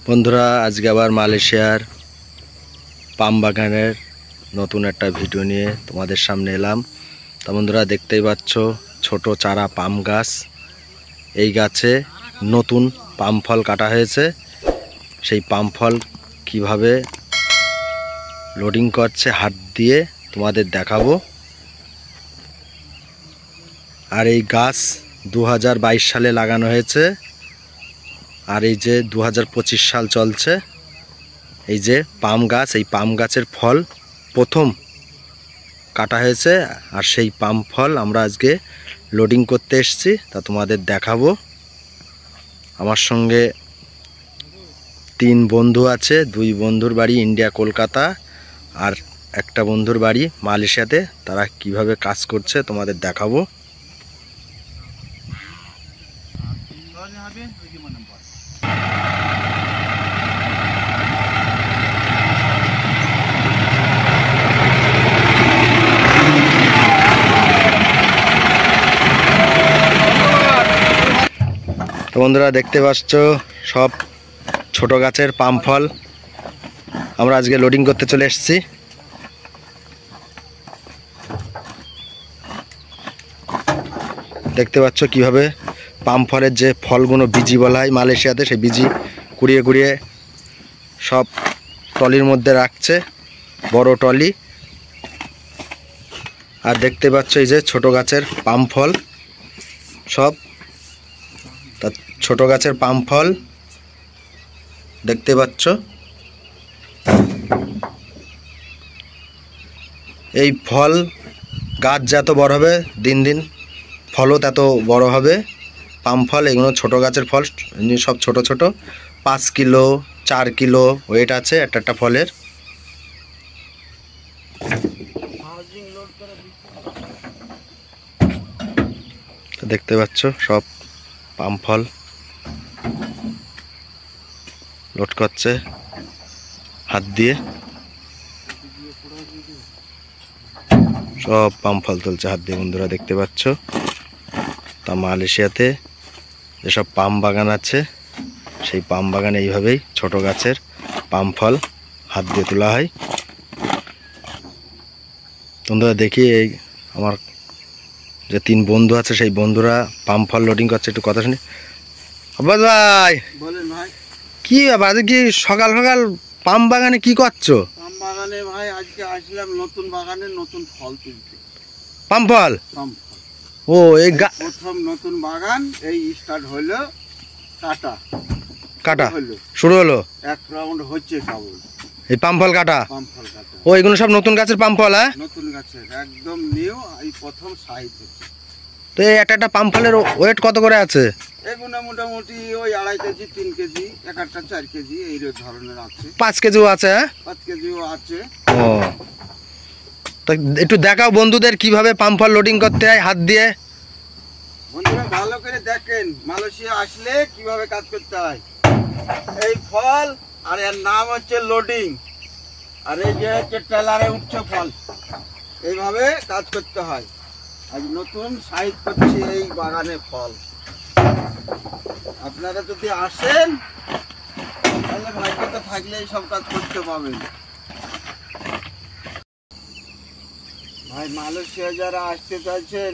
বন্ধুরা, আজকে আবার মালয়েশিয়ার পাম বাগানের নতুন একটা ভিডিও নিয়ে তোমাদের সামনে এলাম। তা বন্ধুরা, দেখতেই পাচ্ছ ছোট চারা পাম গাছ। এই গাছে নতুন পাম ফল কাটা হয়েছে। সেই পাম ফল কীভাবে লোডিং করছে হাত দিয়ে তোমাদের দেখাবো। আর এই গাছ 2022 সালে লাগানো হয়েছে। আর এই যে 2025 সাল চলছে। এই যে পাম গাছ, এই পাম গাছের ফল প্রথম কাটা হয়েছে। আর সেই পাম ফল আমরা আজকে লোডিং করতে এসেছি, তা তোমাদের দেখাবো। আমার সঙ্গে 3 বন্ধু আছে। 2 বন্ধুর বাড়ি ইন্ডিয়া কলকাতা, আর একটা বন্ধুর বাড়ি মালয়েশিয়াতে। তারা কিভাবে কাজ করছে তোমাদের দেখাবো। তো বন্ধুরা, দেখতে পাচ্ছ সব ছোট গাছের পাম ফল আমরা আজকে লোডিং করতে চলে এসেছি। দেখতে পাচ্ছ কিভাবে পাম ফলের যে ফলগুলো বিজি বলা হয় মালয়েশিয়াতে, সেই বিজি কুড়িয়ে কুড়িয়ে সব টলির মধ্যে রাখছে, বড় টলি। আর দেখতে পাচ্ছ এই যে ছোট গাছের পাম ফল সব। তা ছোট গাছের পাম ফল দেখতে পাচ্ছ। এই ফল গাছ যত বড় হবে দিন দিন ফলও তত বড় হবে। পাম ফল এগুলো ছোট গাছের ফল, সব ছোট ছোট, 5 কিলো 4 কিলো ওয়েট আছে একটা একটা ফলের। দেখতে পাচ্ছ সব পাম ফল লোড করছে হাত দিয়ে। সব পাম ফল তুলছে হাত দিয়ে বন্ধুরা, দেখতে পাচ্ছ। তা মালয়েশিয়াতে যেসব পাম বাগান আছে, সেই পাম বাগানে এইভাবেই ছোট গাছের পাম ফল হাত দিয়ে তোলা হয়। বন্ধুরা দেখি, এই আমার যে 3 বন্ধু আছে সেই বন্ধুরা পাম ফল লোডিং করছে। একটু কথা শুনি। আব্বাস ভাই, বলেন ভাই। কি ব্যাপার, আজকে কি সকাল সকাল পাম বাগানে কি করছো? পাম বাগানে ভাই আজকে আসলাম নতুন বাগানে নতুন ফল তুলতে। পাম ফল? পাম ও, এই প্রথম নতুন বাগান এই স্টার্ট হলো, কাটা কাটা হলো, শুরু হলো, এক রাউন্ড হচ্ছে কেবল এই পাম ফল কাটা। পাম ফল কাটা ও, এগুলো সব নতুন গাছের পাম ফল? হ্যাঁ, নতুন গাছের একদম নিউ, এই প্রথম সাইজ হচ্ছে। তো এই একটা একটা পাম ফলের ওয়েট কত করে আছে? এগুলো মোটামুটি ওই 2.5 কেজি 3 কেজি, এক একটা 4 কেজি এই ধরনের আছে। 5 কেজিও আছে? 5 কেজিও আছে। ও, তো একটু দেখাও বন্ধুদের কিভাবে পাম ফল লোডিং করতে হয় হাত দিয়ে। বন্ধুরা ভালো করে দেখেন, মালয়েশিয়া আসলে কিভাবে কাজ করতে হয়। এই ফল, আর এর নাম হচ্ছে লোডিং, আর এই যে হচ্ছে ট্রেলারে উঠছে ফল। এইভাবে কাজ করতে হয়। আজ নতুন সাইজ করছি এই বাগানে ফল। আপনারা যদি আসেন তাহলে ভাগ্যটা থাকলে এই সব কাজ করতে পাবেন। ভাই মালয়েশিয়া যারা আসতে চাইছেন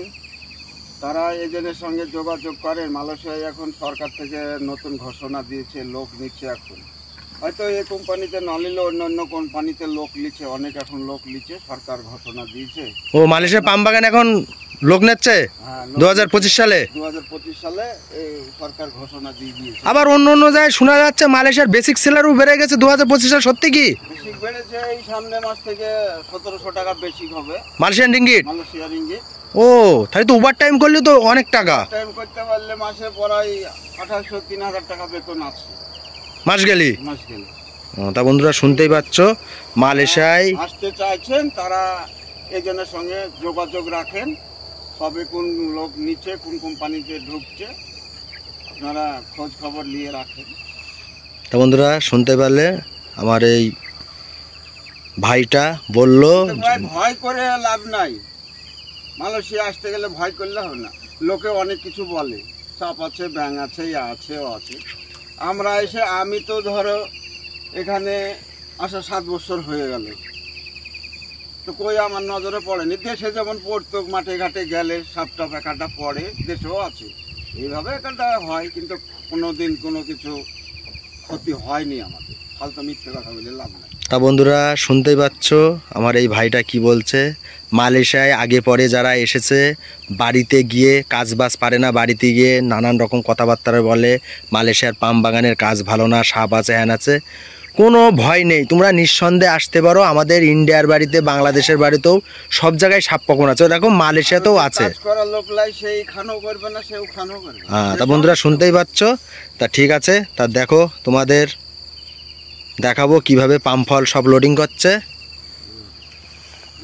তারা এজেন্টের সঙ্গে যোগাযোগ করেন। মালয়েশিয়ায় এখন সরকার থেকে নতুন ঘোষণা দিয়েছে, লোক নিচ্ছে এখন। হয়তো এই কোম্পানিতে না নিলেও অন্য কোম্পানিতে লোক নিচ্ছে, অনেক এখন লোক নিচ্ছে, সরকার ঘোষণা দিয়েছে। ও, মালয়েশিয়া পাম বাগান এখন লোক নিচ্ছে? হ্যাঁ, 2025 সালে? 2025 সালে এই সরকার ঘোষণা দিয়ে দিয়েছে। আবার অন্য অন্য জায়গায় শোনা যাচ্ছে মালয়েশিয়ার বেসিক স্যালারিও বেড়ে গেছে 2025 সালে, সত্যি কি? বেশি বেড়েছে, এই সামনে মাস থেকে 1700 টাকা বেশি হবে মালয়েশিয়ান রিঙ্গিট? Malaysia ringgit. ও, তাহলে তো ওভার টাইম করলে তো অনেক টাকা। টাইম করতে পারলে মাসে প্রায় 2800-3000 টাকা বেতন আছে মাস গেলি। মাস গেলে। তা বন্ধুরা শুনতেই পাচ্ছ, মালয়েশিয়ায় আসতে চাইছেন তারা এজেন্টের সঙ্গে যোগাযোগ রাখেন। সবে কোন লোক নিচ্ছে, কোন কোম্পানিতে ঢুকছে, আপনারা খোঁজ খবর নিয়ে রাখেন। তা বন্ধুরা শুনতে পারলে আমার এই ভাইটা বলল, ভাই ভয় করে লাভ নাই। মালয়েশিয়া আসতে গেলে ভয় করলে হবে না। লোকে অনেক কিছু বলে, সাপ আছে, ব্যাঙ আছে, ইয়া আছে, ও আছে। আমরা এসে, আমি তো ধরো এখানে আসা 7 বছর হয়ে গেল, তো কই আমার নজরে পড়েনি। দেশে যেমন পড়তো, মাঠে ঘাটে গেলে সাপটা একাটা পড়ে, দেশেও আছে এইভাবে একাটা হয়, কিন্তু কোনোদিন কোনো কিছু ক্ষতি হয়নি আমাদের। ফালতু মিথ্যে কথা বলে লাভ নাই। তা বন্ধুরা শুনতেই পাচ্ছ আমার এই ভাইটা কি বলছে। মালয়েশিয়ায় আগে পরে যারা এসেছে, বাড়িতে গিয়ে কাজ বাজ পারে না, বাড়িতে গিয়ে নানান রকম কথাবার্তা বলে মালয়েশিয়ার পাম বাগানের কাজ ভালো না, সাপ আছে, হ্যান আছে। কোনো ভয় নেই, তোমরা নিঃসন্দেহে আসতে পারো। আমাদের ইন্ডিয়ার বাড়িতে, বাংলাদেশের বাড়িতেও সব জায়গায় সাপ পকন আছে, এরকম মালয়েশিয়াতেও আছে। কাজ করার লোক লাই, সেই খানো করবে না, সেও খানো করবে। হ্যাঁ, তা বন্ধুরা শুনতেই পাচ্ছ। তা ঠিক আছে, তা দেখো তোমাদের দেখাবো কিভাবে পাম ফল সব লোডিং করছে।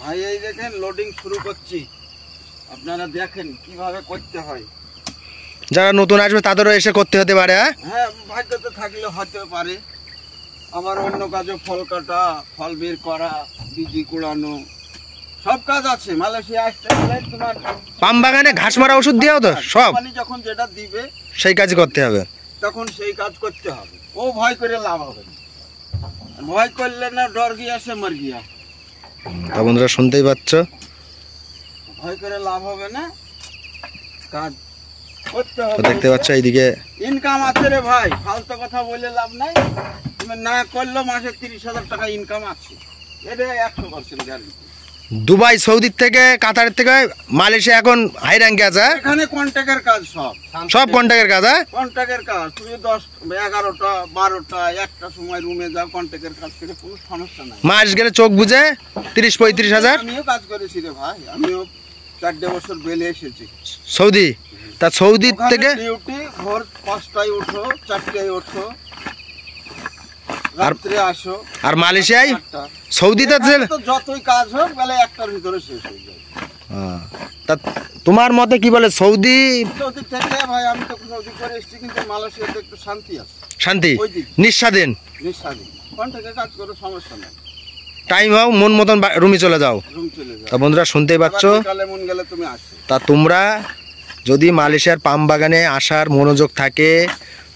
ভাই এই দেখেন লোডিং শুরু করছি, আপনারা দেখেন কিভাবে করতে হয়। যারা নতুন আসবে তাদেরও এসে করতে হতে পারে। হ্যাঁ, ভাগ্যতে থাকলে হতে পারে। আবার অন্য কাজে ফল কাটা, ফল বের করা, বীজি কুড়ানো, সব কাজ আছে। মালয়েশিয়া আসতে হলে তোমার পাম বাগানে ঘাস মারা ওষুধ দিয়েও তো সব কোম্পানি যখন যেটা দিবে সেই কাজই করতে হবে, তখন সেই কাজ করতে হবে। ও ভয় করে লাভ হবে না, ভয় করলে না ডর গিয়া সে মর গিয়া। তা বন্ধুরা শুনতেই পাচ্ছ, ভয় করে লাভ হবে না, কাজ করতে তো হবে। দেখতে পাচ্ছ এইদিকে ইনকাম আছে রে ভাই, ফালতু কথা বলে লাভ নাই। তুমি না করলেও মাসে 30,000 টাকা ইনকাম আছে, এটা 100% গ্যারান্টি। দুবাই, সৌদির থেকে, কাতারের থেকে মালয়েশিয়া এখন হাই র্যাঙ্কে আছে। এখানে কন্ট্যাক্টের কাজ, সব কন্ট্যাক্টের কাজ। কন্ট্যাক্টের কাজ। তুমি 10, 11টা, 12টা, একটা সময় রুমে যাও, কন্ট্যাক্টের কাজ করে কোনো সমস্যা নাই। মাস গেলে চোখ বুঝে 30-35 হাজার। আমিও কাজ করেছি রে ভাই, আমিও 4 বছর বেলে এসেছি সৌদি। তা সৌদির থেকে ডিউটি ভোর 5টায় ওঠো, 4টায় ওঠো, রাত্রে আসো। আর মালয়েশিয়ায়, 8টা। সৌদিতে এখানে তো যতই কাজ হোক বেলা 1টার ভিতরে শেষ হয়ে যায়। তা তোমার মতে কি বলে সৌদি সৌদি থেকে ভাই, আমি তো সৌদি করে এসেছি, কিন্তু মালয়েশিয়াতে একটু শান্তি আছে, শান্তি, ওই দিক নিঃস্বাধীন, নিঃস্বাধীন। কন্ট্যাক্টে কাজ করে সমস্যা নাই, টাইম হোক মন মতন রুমে চলে যাও। রুম চলে যাও। তা বন্ধুরা শুনতেই পাচ্ছ। আবার বিকালে মন গেলে তুমি আসো। তা তোমরা যদি মালয়েশিয়ার পাম বাগানে আসার মনোযোগ থাকে,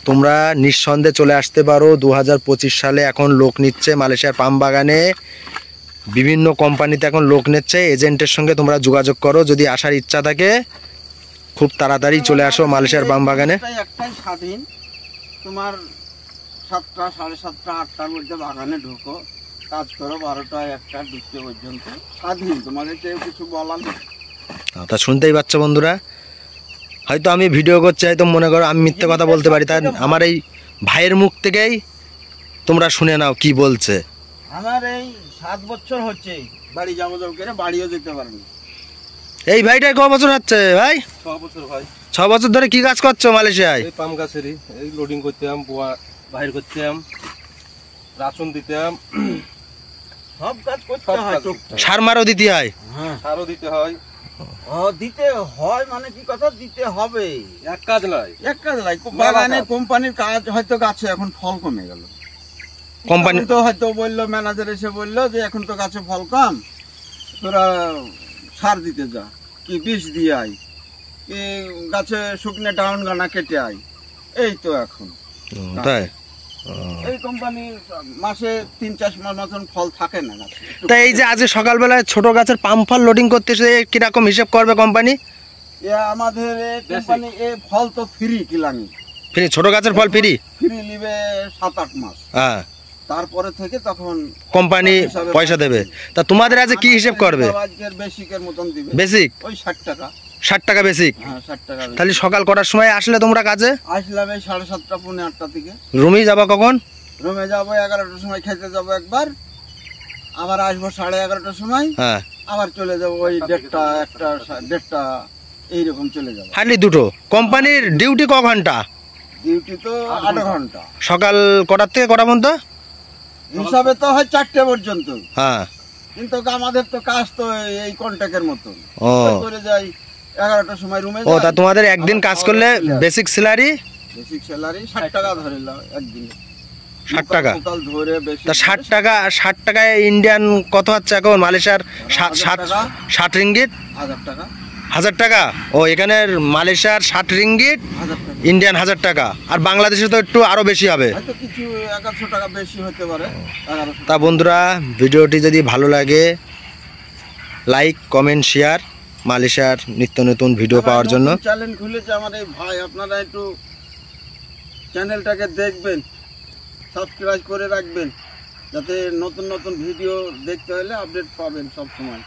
তোমরা নিঃসন্দেহে চলে আসতে পারো। 2025 সালে এখন লোক নিচ্ছে মালয়েশিয়ার পাম বাগানে, বিভিন্ন কোম্পানিতে এখন লোক নিচ্ছে। এজেন্টের সঙ্গে তোমরা যোগাযোগ করো, যদি আসার ইচ্ছা থাকে খুব তাড়াতাড়ি চলে আসো মালয়েশিয়ার পাম বাগানে। একটাই স্বাধীন, তোমার 7টা, 7:30, 8টার মধ্যে বাগানে ঢুকো, কাজ করো 12টা, 1টা, 2টা পর্যন্ত স্বাধীন, তোমাদের কেউ কিছু বলার নেই। তা শুনতেই পাচ্ছ বন্ধুরা, হয়তো আমি ভিডিও করছি, হয়তো মনে করো আমি মিথ্যে কথা বলতে পারি, তাই আমার এই ভাইয়ের মুখ থেকেই তোমরা শুনে নাও কি বলছে। আমার এই 7 বছর হচ্ছে বাড়ি যাবো করে, বাড়িও যেতে পারিনি। এই ভাইটাই ক বছর হচ্ছে ভাই? 6 বছর ভাই। 6 বছর ধরে কি কাজ করছো মালয়েশিয়ায়? এই পাম গাছেরই এই লোডিং করতাম, বোয়া বাহির করতাম, রাশন দিতাম, সব কাজ করতে সব হয় কাজ। টুকটাক। সার মারও দিতে হয়। হ্যাঁ, সারও দিতে হয়। দিতে হয় মানে কি কথা, দিতে হবে। এক কাজ নয়, এক কাজ নাই, বাগানে কোম্পানির কাজ হয়তো গাছে এখন ফল কমে গেল, কোম্পানি তো হয়তো বললো, ম্যানেজার এসে বললো যে এখন তো গাছে ফল কম, তোরা সার দিতে যা, কি বিষ দিয়ে আয়, কি গাছে শুকনো ডাউন গানা কেটে আয়। এই তো এখন তাই। এই কোম্পানি মাসে 3-4 মাস মতন ফল থাকে না গাছে। তা এই যে আজকে সকালবেলায় ছোট গাছের পাম ফল লোডিং করতে এসে কিরকম হিসেব করবে কোম্পানি? আমাদের কোম্পানি ফল তো ফ্রি কিলানি, ফ্রি, ছোট গাছের ফল ফ্রি। ফ্রি নিবে 7-8 মাস, হ্যাঁ, তারপরে থেকে তখন কোম্পানি পয়সা দেবে। তা তোমাদের আজকে কি হিসেব করবে? আজকের বেসিকের মতন দিবে, বেসিক ওই 60 টাকা। 60 টাকা বেসিক। হ্যাঁ, 60 টাকা। তাহলে সকাল কটার সময় আসলে তোমরা কাজে? আসলাম এই 7:30, 8টা থেকে। রুমে যাবা কখন? রুমে যাবো 11টার সময়, খেতে যাবো একবার, আবার আসবো 11:30টার সময়, হ্যাঁ, আবার চলে যাবো ওই 1:30, 1টা, 1:30 এইরকম চলে যাবো। হার্ডলি দুটো। কোম্পানির ডিউটি ক ঘন্টা? ডিউটি তো 8 ঘন্টা। সকাল কটার থেকে কটা পর্যন্ত? হিসাবে তো হয় 4টে পর্যন্ত, হ্যাঁ। কিন্তু আমাদের তো কাজ তো এই কন্ট্যাক্টের মতন ও করে যাই। 11টার সময় রুমে ও, তা তোমাদের একদিন কাজ করলে বেসিক স্যালারি? বেসিক স্যালারি 60 টাকা ধরে নাও একদিন। 60 টাকা। সকাল ধরে বেশি তা 60 টাকায় ইন্ডিয়ান কত হচ্ছে এখন মালয়েশিয়ার? 60 রিঙ্গিত। 1000 টাকা। 1000 টাকা। ও এখানের মালয়েশিয়ার 60 রিঙ্গিট, 1000 টাকা। ইন্ডিয়ান 1000 টাকা। আর বাংলাদেশে তো একটু আরো বেশি হবে। হয়তো কিছু 1100 টাকা বেশি হতে পারে, 1100 তা বন্ধুরা, ভিডিওটি যদি ভালো লাগে লাইক, কমেন্ট, শেয়ার। মালয়েশিয়ার নিত্য নতুন ভিডিও পাওয়ার জন্য চ্যানেল খুলেছে আমার এই ভাই, আপনারা একটু চ্যানেলটাকে দেখবেন, সাবস্ক্রাইব করে রাখবেন, যাতে নতুন নতুন ভিডিও দেখতে হলে আপডেট পাবেন সব সময়।